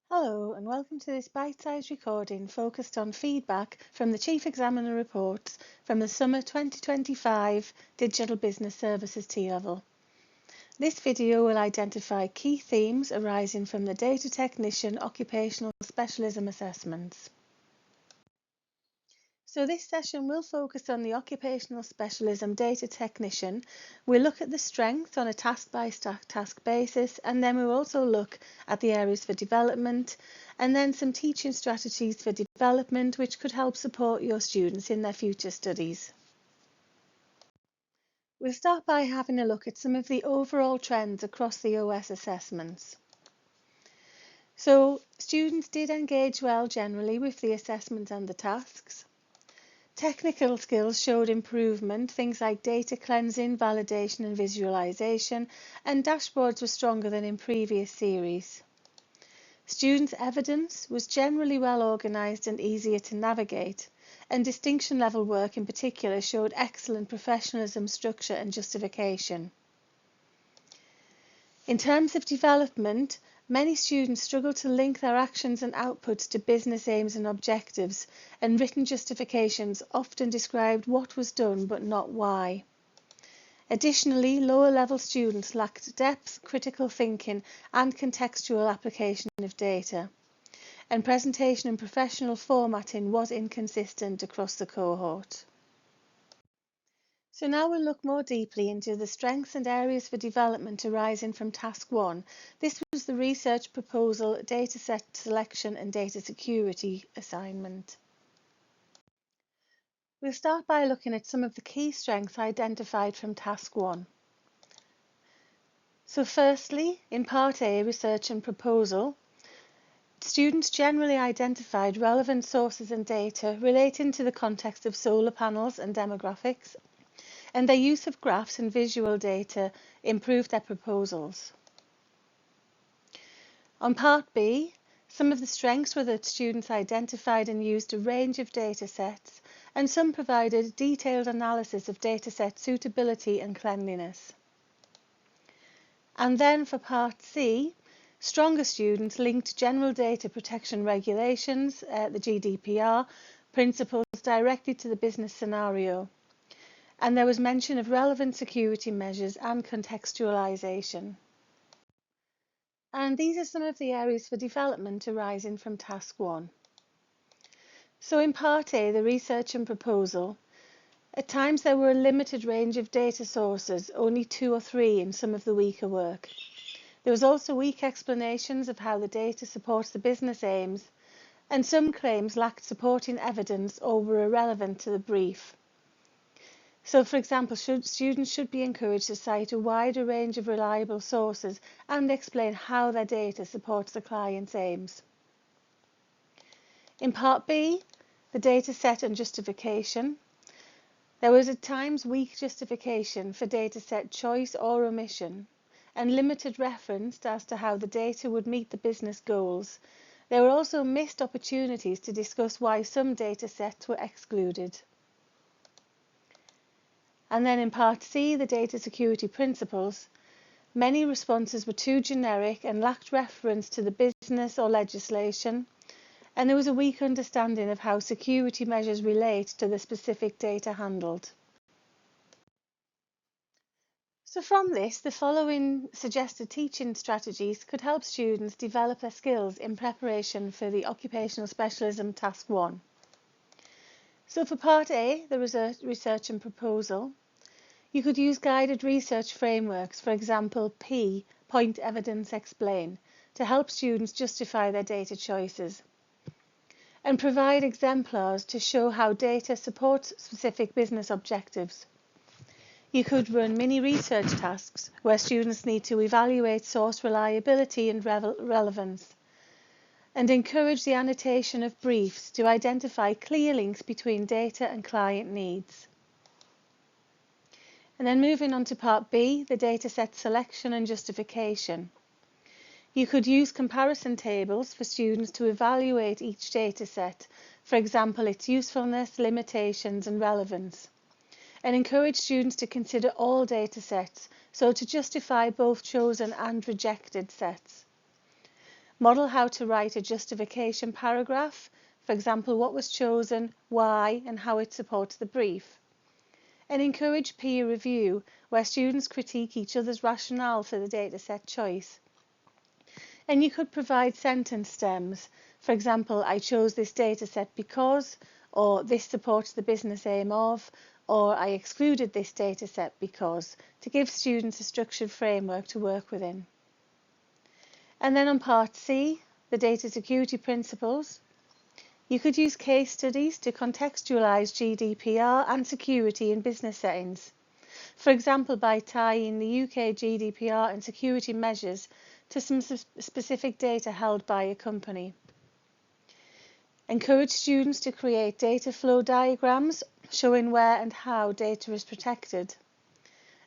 Hello and welcome to this bite-sized recording focused on feedback from the Chief Examiner reports from the Summer 2025 Digital Business Services T-Level. This video will identify key themes arising from the Data Technician Occupational Specialism Assessments. So this session will focus on the Occupational Specialism Data Technician. We'll look at the strengths on a task-by-task basis, and then we'll also look at the areas for development and then some teaching strategies for development which could help support your students in their future studies. We'll start by having a look at some of the overall trends across the OS assessments. So students did engage well generally with the assessment and the tasks. Technical skills showed improvement, things like data cleansing, validation and visualization, and dashboards were stronger than in previous series. Students' evidence was generally well organised and easier to navigate, and distinction level work in particular showed excellent professionalism, structure and justification. In terms of development, many students struggle to link their actions and outputs to business aims and objectives, and written justifications often described what was done but not why. Additionally, lower level students lacked depth, critical thinking and contextual application of data, and presentation and professional formatting was inconsistent across the cohort. So now we'll look more deeply into the strengths and areas for development arising from Task 1. This was the research proposal, dataset selection and data security assignment. We'll start by looking at some of the key strengths identified from Task 1. So firstly, in Part A, research and proposal, students generally identified relevant sources and data relating to the context of solar panels and demographics, and their use of graphs and visual data improved their proposals. On Part B, some of the strengths were that students identified and used a range of data sets, and some provided detailed analysis of data set suitability and cleanliness. And then for Part C, stronger students linked general data protection regulations, the GDPR, principles directly to the business scenario. And there was mention of relevant security measures and contextualisation. And these are some of the areas for development arising from Task 1. So in Part A, the research and proposal, at times there were a limited range of data sources, only 2 or 3 in some of the weaker work. There was also weak explanations of how the data supports the business aims, and some claims lacked supporting evidence or were irrelevant to the brief. So, for example, students should be encouraged to cite a wider range of reliable sources and explain how their data supports the client's aims. In Part B, the data set and justification, there was at times weak justification for data set choice or omission, and limited reference as to how the data would meet the business goals. There were also missed opportunities to discuss why some data sets were excluded. And then in Part C, the data security principles, many responses were too generic and lacked reference to the business or legislation, and there was a weak understanding of how security measures relate to the specific data handled. So from this, the following suggested teaching strategies could help students develop their skills in preparation for the Occupational Specialism Task 1. So for Part A, the research and proposal, you could use guided research frameworks, for example, P, Point Evidence Explain, to help students justify their data choices, and provide exemplars to show how data supports specific business objectives. You could run mini research tasks where students need to evaluate source reliability and relevance, and encourage the annotation of briefs to identify clear links between data and client needs. And then moving on to Part B, the dataset selection and justification. You could use comparison tables for students to evaluate each dataset, for example, its usefulness, limitations and relevance, and encourage students to consider all datasets, so to justify both chosen and rejected sets. Model how to write a justification paragraph, for example, what was chosen, why, and how it supports the brief. And encourage peer review, where students critique each other's rationale for the dataset choice. And you could provide sentence stems, for example, I chose this dataset because, or this supports the business aim of, or I excluded this dataset because, to give students a structured framework to work within. And then on part C, the data security principles, you could use case studies to contextualise GDPR and security in business settings. For example, by tying the UK GDPR and security measures to some specific data held by a company. Encourage students to create data flow diagrams showing where and how data is protected.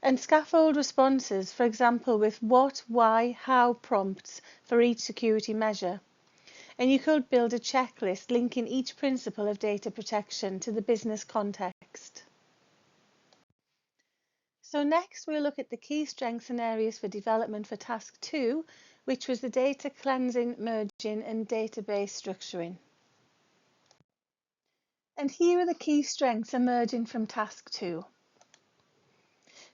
And scaffold responses, for example, with what, why, how prompts for each security measure. And you could build a checklist linking each principle of data protection to the business context. So next we'll look at the key strengths and areas for development for task 2, which was the data cleansing, merging and database structuring. And here are the key strengths emerging from task 2.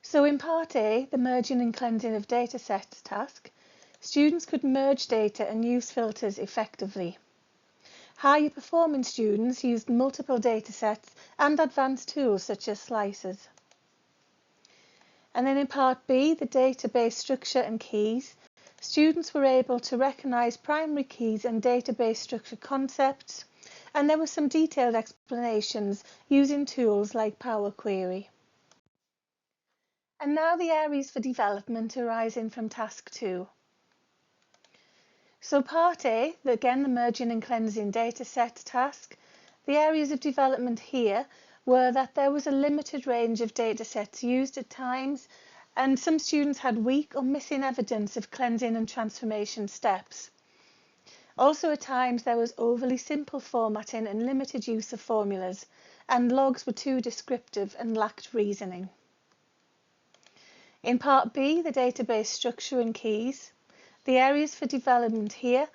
So in part A, the merging and cleansing of datasets task, students could merge data and use filters effectively. Higher performing students used multiple datasets and advanced tools such as slicers. And then in part B, the database structure and keys, students were able to recognise primary keys and database structure concepts, and there were some detailed explanations using tools like Power Query. And now the areas for development arising from task 2. So part A, again the merging and cleansing dataset task, the areas of development here were that there was a limited range of datasets used at times, and some students had weak or missing evidence of cleansing and transformation steps. Also at times there was overly simple formatting and limited use of formulas, and logs were too descriptive and lacked reasoning. In part B, the database structure and keys, the areas for development here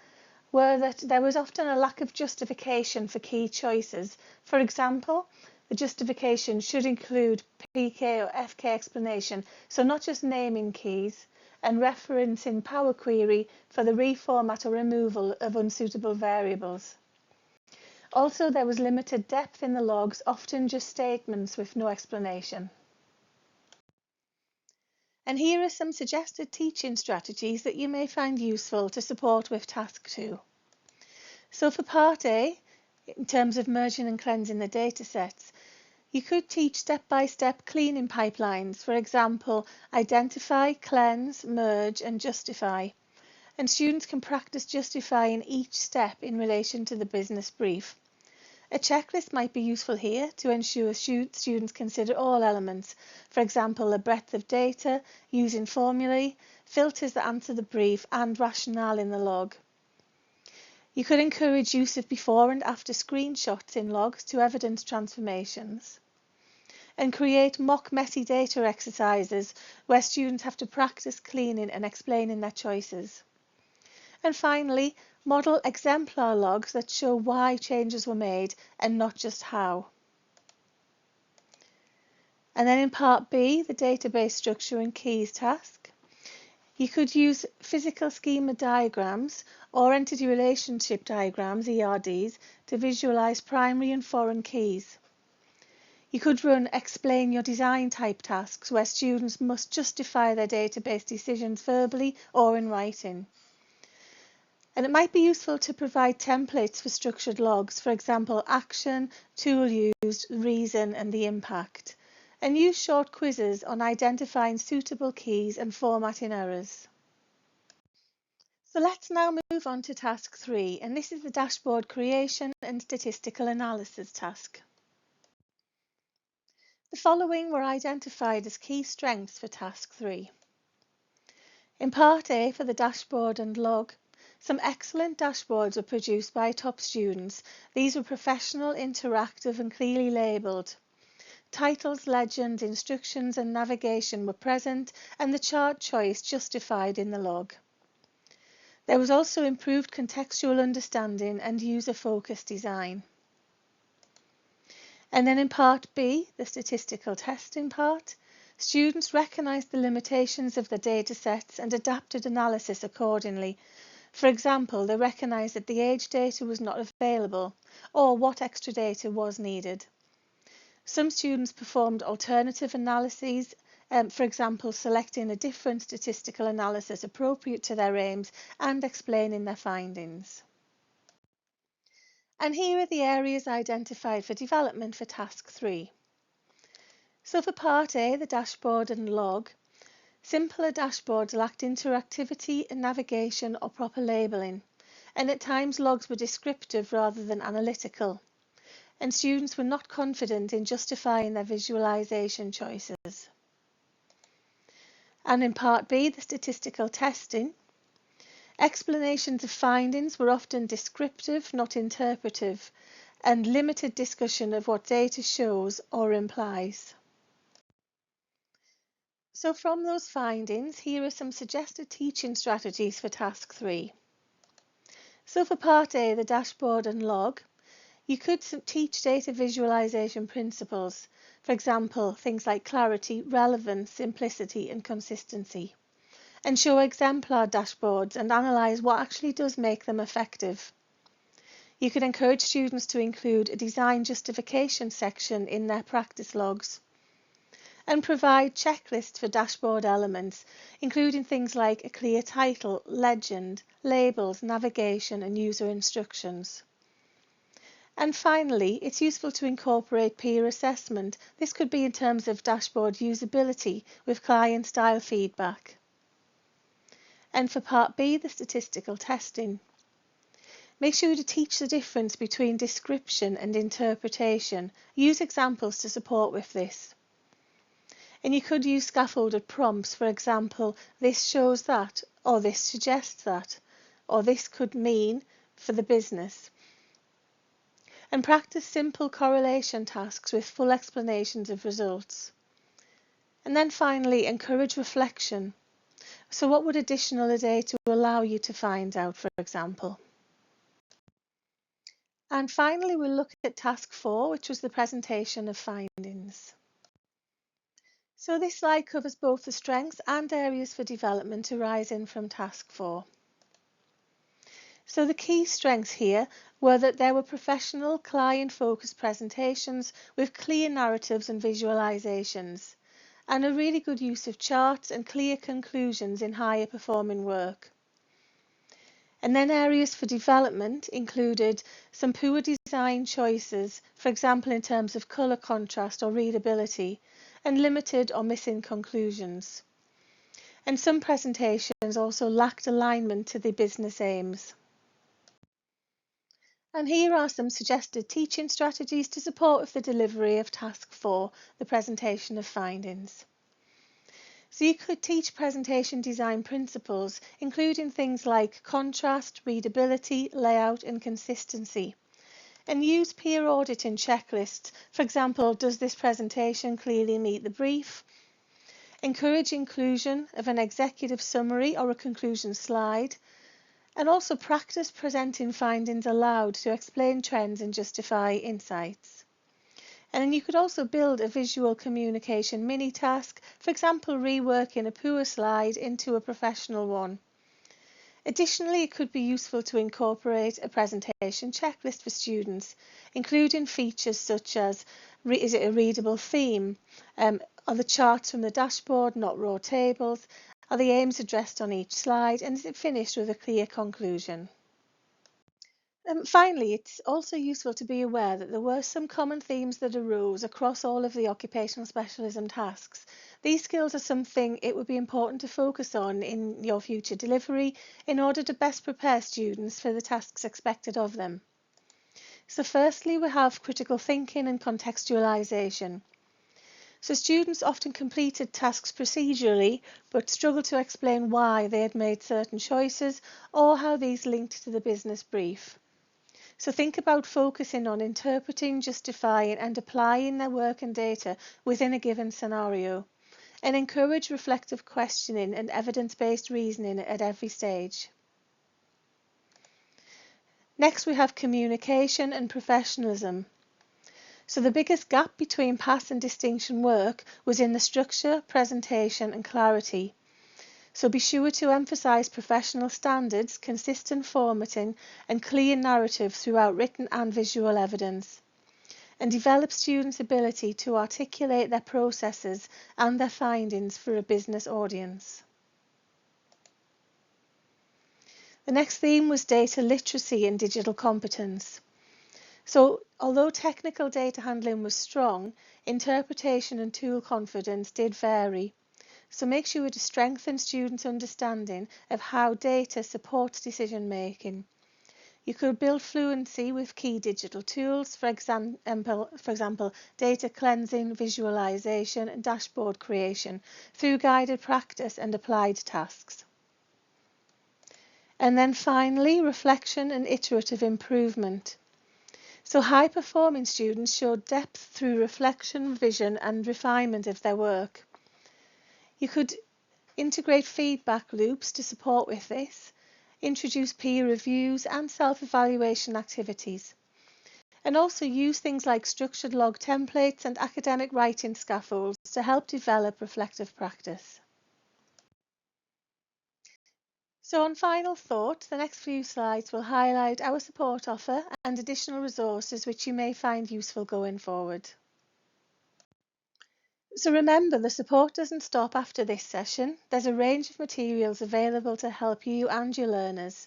were that there was often a lack of justification for key choices. For example, the justification should include PK or FK explanation, so not just naming keys, and referencing Power Query for the reformat or removal of unsuitable variables. Also, there was limited depth in the logs, often just statements with no explanation. And here are some suggested teaching strategies that you may find useful to support with task 2. So for part A, in terms of merging and cleansing the datasets, you could teach step-by-step cleaning pipelines, for example, identify, cleanse, merge and justify. And students can practice justifying each step in relation to the business brief. A checklist might be useful here to ensure students consider all elements, for example, a breadth of data, using formulae, filters that answer the brief and rationale in the log. You could encourage use of before and after screenshots in logs to evidence transformations. And create mock messy data exercises where students have to practice cleaning and explaining their choices. And finally, model exemplar logs that show why changes were made and not just how. And then in part B, the database structure and keys task, you could use physical schema diagrams or entity relationship diagrams, ERDs, to visualize primary and foreign keys. You could run explain your design type tasks where students must justify their database decisions verbally or in writing. And it might be useful to provide templates for structured logs, for example, action, tool used, reason and the impact. And use short quizzes on identifying suitable keys and formatting errors. So let's now move on to task 3, and this is the dashboard creation and statistical analysis task. The following were identified as key strengths for task 3. In part A, for the dashboard and log, some excellent dashboards were produced by top students. These were professional, interactive and clearly labelled. Titles, legends, instructions and navigation were present and the chart choice justified in the log. There was also improved contextual understanding and user-focused design. And then in part B, the statistical testing part, students recognised the limitations of the data sets and adapted analysis accordingly. For example, they recognised that the age data was not available or what extra data was needed. Some students performed alternative analyses, for example, selecting a different statistical analysis appropriate to their aims and explaining their findings. And here are the areas identified for development for Task 3. So for Part A, the dashboard and log, simpler dashboards lacked interactivity and navigation or proper labelling, and at times logs were descriptive rather than analytical, and students were not confident in justifying their visualisation choices. And in Part B, the statistical testing, explanations of findings were often descriptive, not interpretive, and limited discussion of what data shows or implies. So from those findings, here are some suggested teaching strategies for Task 3. So for Part A, the dashboard and log, you could teach data visualization principles, for example, things like clarity, relevance, simplicity and consistency, and show exemplar dashboards and analyse what actually does make them effective. You could encourage students to include a design justification section in their practice logs, and provide checklists for dashboard elements, including things like a clear title, legend, labels, navigation and user instructions. And finally, it's useful to incorporate peer assessment. This could be in terms of dashboard usability with client style feedback. And for Part B, the statistical testing. Make sure to teach the difference between description and interpretation. Use examples to support with this. And you could use scaffolded prompts, for example, this shows that, or this suggests that, or this could mean for the business. And practice simple correlation tasks with full explanations of results. And then finally, encourage reflection. So what would additional data allow you to find out, for example? And finally, we'll look at Task 4, which was the presentation of findings. So this slide covers both the strengths and areas for development arising from Task 4. So the key strengths here were that there were professional, client-focused presentations with clear narratives and visualizations, and a really good use of charts and clear conclusions in higher performing work. And then areas for development included some poor design choices, for example in terms of colour contrast or readability, and limited or missing conclusions. And some presentations also lacked alignment to the business aims. And here are some suggested teaching strategies to support with the delivery of Task 4, the presentation of findings. So you could teach presentation design principles, including things like contrast, readability, layout and consistency. And use peer auditing checklists. For example, does this presentation clearly meet the brief? Encourage inclusion of an executive summary or a conclusion slide. And also practice presenting findings aloud to explain trends and justify insights. And then you could also build a visual communication mini task, for example, reworking a poor slide into a professional one. Additionally, it could be useful to incorporate a presentation checklist for students, including features such as, is it a readable theme? Are the charts from the dashboard not raw tables? Are the aims addressed on each slide? And is it finished with a clear conclusion? Finally, it's also useful to be aware that there were some common themes that arose across all of the occupational specialism tasks. These skills are something it would be important to focus on in your future delivery in order to best prepare students for the tasks expected of them. So firstly, we have critical thinking and contextualisation. So students often completed tasks procedurally but struggled to explain why they had made certain choices or how these linked to the business brief. So think about focusing on interpreting, justifying and applying their work and data within a given scenario, and encourage reflective questioning and evidence-based reasoning at every stage. Next, we have communication and professionalism. So the biggest gap between pass and distinction work was in the structure, presentation and clarity. So be sure to emphasise professional standards, consistent formatting and clear narrative throughout written and visual evidence. And develop students' ability to articulate their processes and their findings for a business audience. The next theme was data literacy and digital competence. So although technical data handling was strong, interpretation and tool confidence did vary. So make sure to strengthen students' understanding of how data supports decision making. You could build fluency with key digital tools, for example, data cleansing, visualization and dashboard creation through guided practice and applied tasks. And then finally, reflection and iterative improvement. So high-performing students showed depth through reflection, vision and refinement of their work. You could integrate feedback loops to support with this, introduce peer reviews and self-evaluation activities, and also use things like structured log templates and academic writing scaffolds to help develop reflective practice. So on final thought, the next few slides will highlight our support offer and additional resources which you may find useful going forward. So remember, the support doesn't stop after this session. There's a range of materials available to help you and your learners.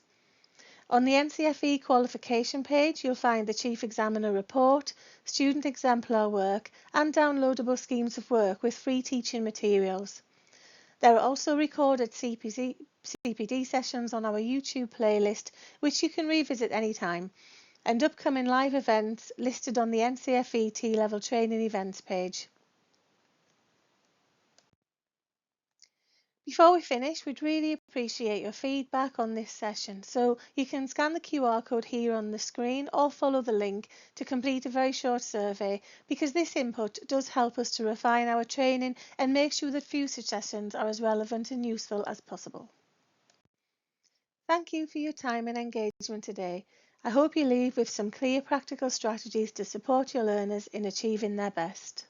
On the NCFE qualification page, you'll find the Chief Examiner report, student exemplar work and downloadable schemes of work with free teaching materials. There are also recorded CPD sessions on our YouTube playlist, which you can revisit anytime, and upcoming live events listed on the NCFE T-Level Training Events page. Before we finish, we'd really appreciate your feedback on this session. So you can scan the QR code here on the screen or follow the link to complete a very short survey, because this input does help us to refine our training and make sure that future sessions are as relevant and useful as possible. Thank you for your time and engagement today. I hope you leave with some clear practical strategies to support your learners in achieving their best.